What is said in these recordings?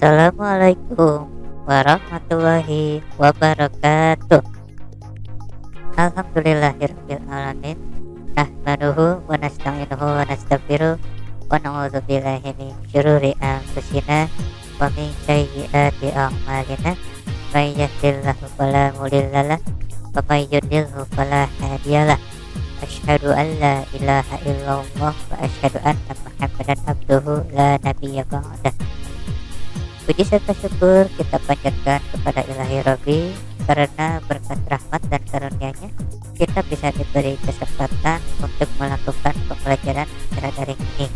Assalamualaikum warahmatullahi wabarakatuh. Alhamdulillahirabbil alamin. Nahmaduhu wa nasta'inuhu wa nastaghfiruh wa na'udzu billahi min syururi anfusina wa min sayyiati a'malina. May yahdihillahu fala mudhillalah wa may yudlilhu fala hadiyalah. Asyhadu an la ilaha illallah wa asyhadu anna Muhammadan abduhu la nabiyya ba'dah. Puji serta syukur kita panjatkan kepada Ilahi Rabbi, karena berkat rahmat dan karunia-Nya kita bisa diberi kesempatan untuk melakukan pembelajaran secara daring ini.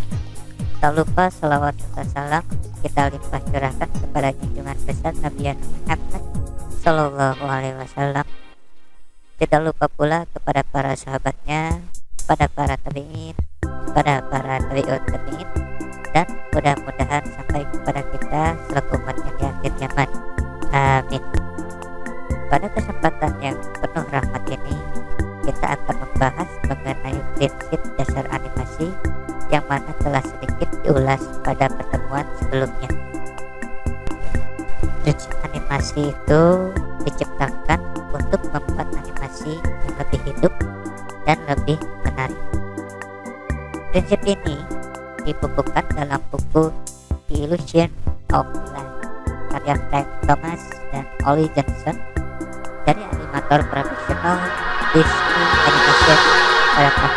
Tak lupa salawat serta salam kita limpah curahkan kepada junjungan besar Nabi Muhammad Sallallahu Alaihi Wasallam. Tidak lupa pula kepada para sahabatnya, kepada para tabi'in, kepada para tabi'ut tabi'in, dan mudah-mudahan sampai kepada kita selaku umatnya di akhir zaman. Amin. Pada kesempatan yang penuh rahmat ini, kita akan membahas mengenai prinsip dasar animasi yang mana telah sedikit diulas pada pertemuan sebelumnya. Prinsip animasi itu diciptakan untuk membuat animasi yang lebih hidup dan lebih menarik. Prinsip ini dibukukan dalam buku The Illusion of Life karya Frank Thomas dan Ollie Johnson dari animator profesional Disney Animation pada tahun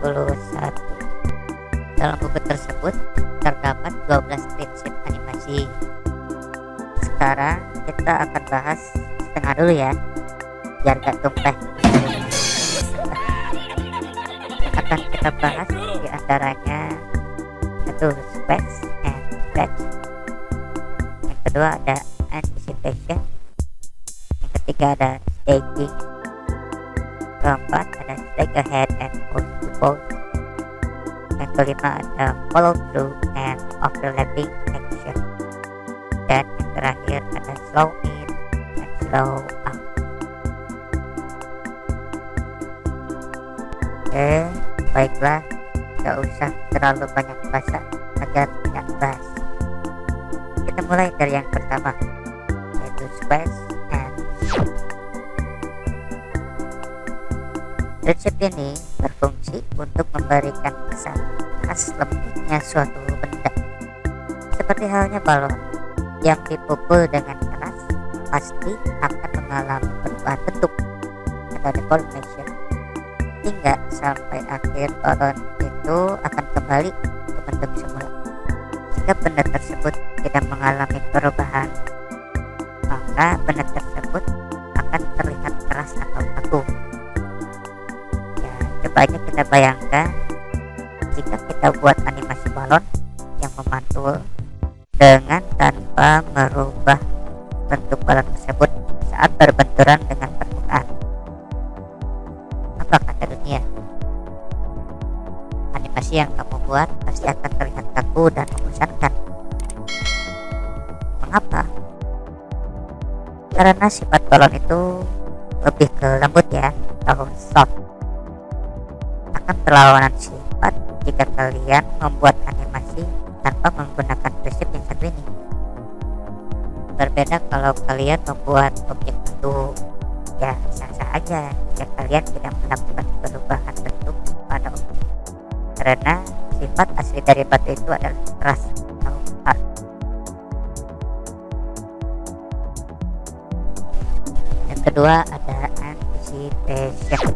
1981. Dalam buku tersebut terdapat 12 prinsip animasi. Sekarang kita akan bahas setengah dulu ya, biar gak tumpah. Akan kita bahas di antaranya satu, space and stretch. Yang kedua ada anticipation. Yang ketiga ada staging. Keempat ada stake ahead and post to post. Yang kelima ada follow through and overlapping action. Dan yang terakhir ada slow in and slow out. Oke, baiklah, gak usah terlalu banyak bahasa agar tidak bahas. Kita mulai dari yang pertama, yaitu space and stretch. Prinsip ini berfungsi untuk memberikan kesan khas lembutnya suatu benda. Seperti halnya balon yang dipukul dengan keras pasti akan mengalami perubahan bentuk atau deformation hingga sampai akhir balon itu akan kembali ke bentuk semula. Jika benda tersebut tidak mengalami perubahan, maka benda tersebut akan terlihat keras atau kaku. Ya, coba aja kita bayangkan jika kita buat animasi balon yang memantul dengan tanpa merubah bentuk balon tersebut saat berbenturan dengan permukaan. Apa kata dunia? Animasi yang kamu buat pasti akan terlihat kaku dan membosankan. Mengapa? Karena sifat balon itu lebih ke lembut ya, atau soft. Akan berlawanan sifat jika kalian membuat animasi tanpa menggunakan prinsip yang satu ini. Berbeda kalau kalian membuat objek bentuk, ya sah-sah aja jika kalian tidak melakukan perubahan bentuk pada objek, karena sifat asli dari batu itu adalah keras atau hard. Yang kedua ada anticipation.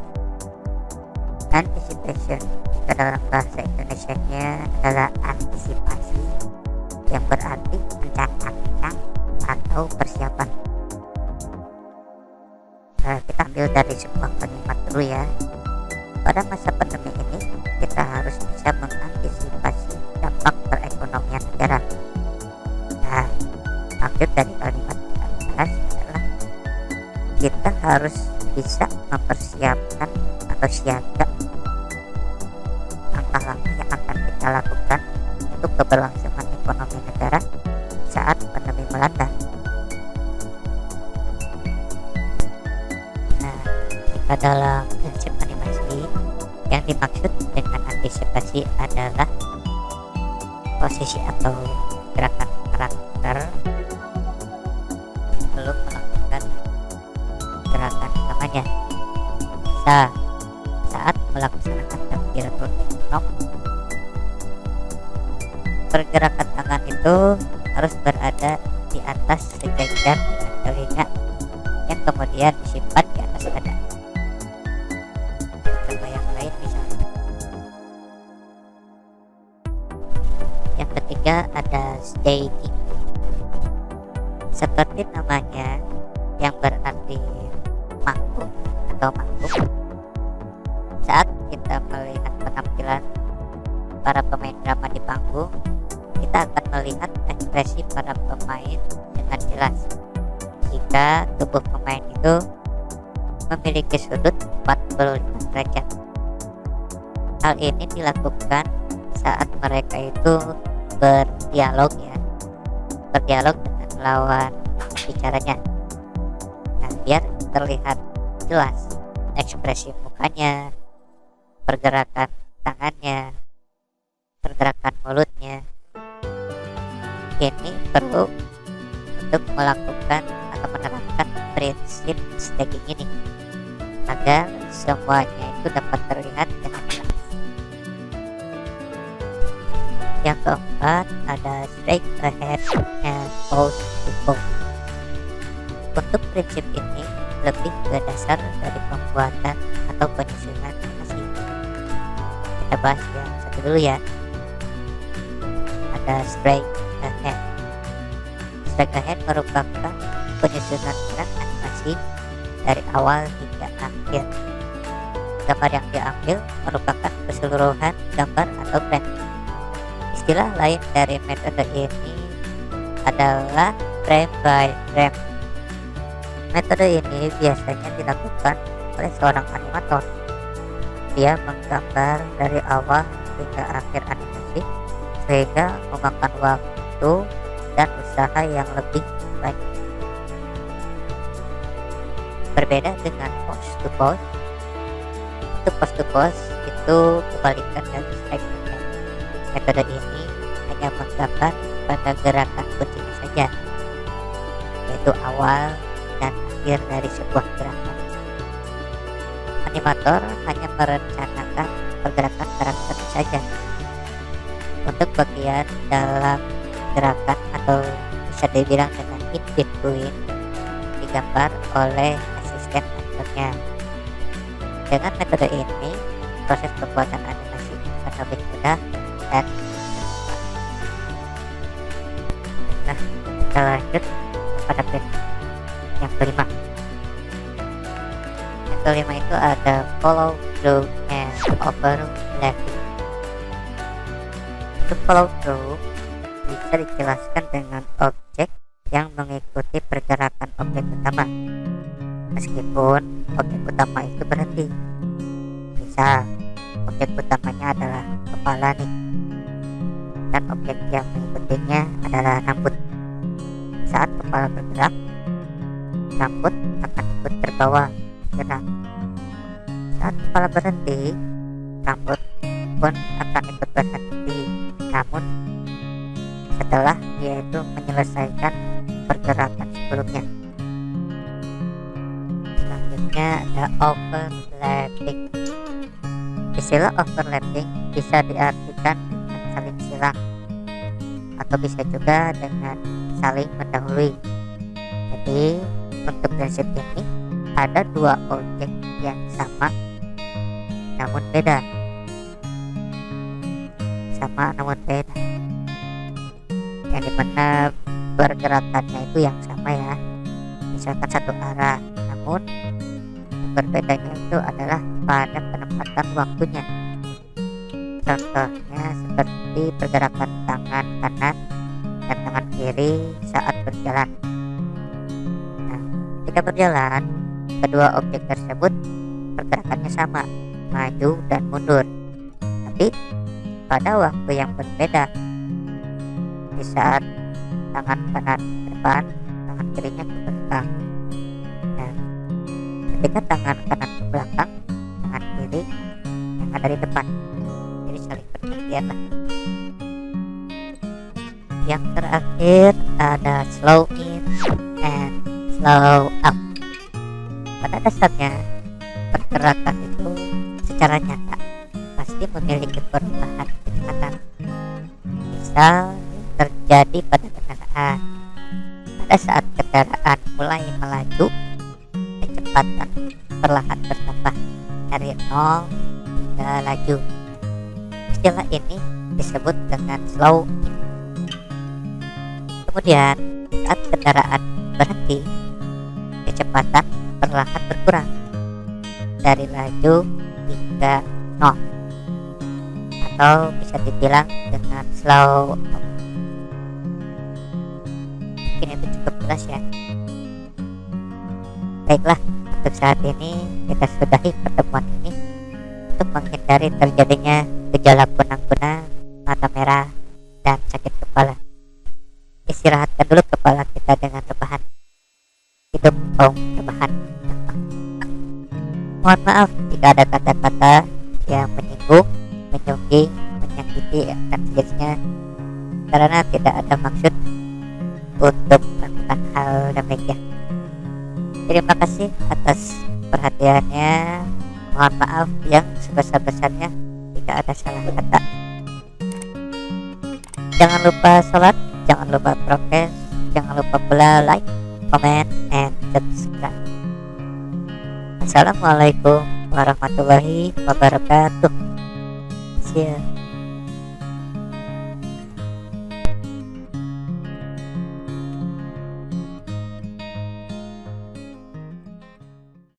Anticipation dalam bahasa Indonesianya adalah antisipasi, yang berarti rencana atau persiapan. Kita ambil dari sebuah kalimat dulu ya. Pada masa pandemi ini kita harus bisa mengantisipasi dampak perekonomian negara. Nah, maksud dari kalimat kita bahas adalah kita harus bisa mempersiapkan atau siaga langkah-langkah yang akan kita lakukan untuk keberlangsungan ekonomi negara saat pandemi melanda. Nah, jika dalam prinsip animasi yang dimaksud dengan antisipasi adalah posisi atau gerakan karakter belum melakukan gerakan utamanya. Saat melaksanakan takbiratul ihram, pergerakan tangan itu harus berada di atas sejajar dengan telinga yang kemudian disimpan di atas dada. Contoh yang lain misalnya. Yang ketiga ada staking. Seperti namanya yang berarti manggung atau manggung. Saat kita melihat penampilan para pemain drama di panggung, kita akan melihat ekspresi para pemain dengan jelas. Jika tubuh pemain itu memiliki sudut 45 derajat. Hal ini dilakukan saat mereka itu berdialog dengan lawan bicaranya. Nah, biar terlihat jelas ekspresi mukanya, pergerakan tangannya, pergerakan mulutnya. Ini perlu untuk melakukan atau menerapkan prinsip staging ini agar semuanya itu dapat terlihat dengan jelas. Yang keempat ada straight ahead and pose to pose. Untuk prinsip ini lebih ke dasar dari pembuatan atau penyusunan animasi. Kita bahas yang satu dulu ya. Ada straight ahead. Straight ahead merupakan penyusunan gerak animasi dari awal hingga akhir. Gambar yang diambil merupakan keseluruhan gambar atau frame. Istilah lain dari metode ini adalah frame by frame. Metode ini biasanya dilakukan oleh seorang animator. Dia menggambar dari awal hingga akhir animasi sehingga memakan waktu dan usaha yang lebih banyak. Berbeda dengan pose to pose. Untuk pose to pose itu kebalikan dari straight ahead. Metode ini hanya menggambar pada gerakan kuncinya saja, yaitu awal dan akhir dari sebuah gerakan. Animator hanya merencanakan pergerakan karakter saja. Untuk bagian dalam gerakan atau bisa dibilang dengan in between digambar oleh asisten aktornya. Dengan metode ini, proses pembuatan animasi akan lebih mudah dan cepat. Nah, kita lanjut pada prinsip yang kelima. Yang kelima itu ada follow through and overlapping. Untuk follow through bisa dijelaskan dengan objek yang mengikuti pergerakan objek utama meskipun objek utama itu berhenti. Misal objek utamanya adalah kepala nih, dan objek yang mengikutinya adalah rambut. Saat kepala bergerak, rambut akan ikut terbawa gerak. Saat kepala berhenti, rambut pun akan ikut berhenti, namun setelah dia itu menyelesaikan pergerakan sebelumnya. Selanjutnya ada overlapping. Istilah overlapping bisa diartikan dengan saling silang atau bisa juga dengan saling mendahului. Jadi untuk prinsip ini ada dua objek yang sama namun beda. Sama namun beda. Yang dimana pergerakannya itu yang sama ya, misalkan satu arah, namun berbedanya itu adalah pada penempatan waktunya. Contohnya seperti pergerakan tangan kanan dan tangan kiri saat berjalan. Nah, ketika berjalan, kedua objek tersebut pergerakannya sama, maju dan mundur, tapi pada waktu yang berbeda. Di saat tangan kanan ke depan, tangan kirinya ke belakang. Nah, ketika tangan kanan ke belakang, tangan kiri yang ada di depan, jadi saling bergantian lah. Yang terakhir ada slow in and slow out. Pada dasarnya pergerakan itu secara nyata pasti memiliki perubahan kecepatan. Misal terjadi pada kendaraan. Pada saat kendaraan mulai melaju, kecepatan perlahan bertambah dari 0 hingga laju. Istilah ini disebut dengan slow in. Kemudian saat kendaraan berhenti, kecepatan perlahan berkurang dari laju hingga 0, atau bisa dibilang dengan slow out. Mungkin itu cukup jelas ya. Baiklah, untuk saat ini kita sudahi pertemuan ini untuk menghindari terjadinya gejala kunang-kunang, mata merah, dan sakit kepala. Istirahatkan dulu kepala kita dengan rebahan. Hidup kaum rebahan. Mohon maaf jika ada kata-kata yang menyinggung, menyungging, menyakiti, dan sejenisnya, karena tidak ada maksud untuk melakukan hal demikian. Terima kasih atas perhatiannya. Mohon maaf yang sebesar-besarnya jika ada salah kata. Jangan lupa sholat, jangan lupa prokes, jangan lupa pula like, comment, and subscribe. Assalamualaikum warahmatullahi wabarakatuh. See ya.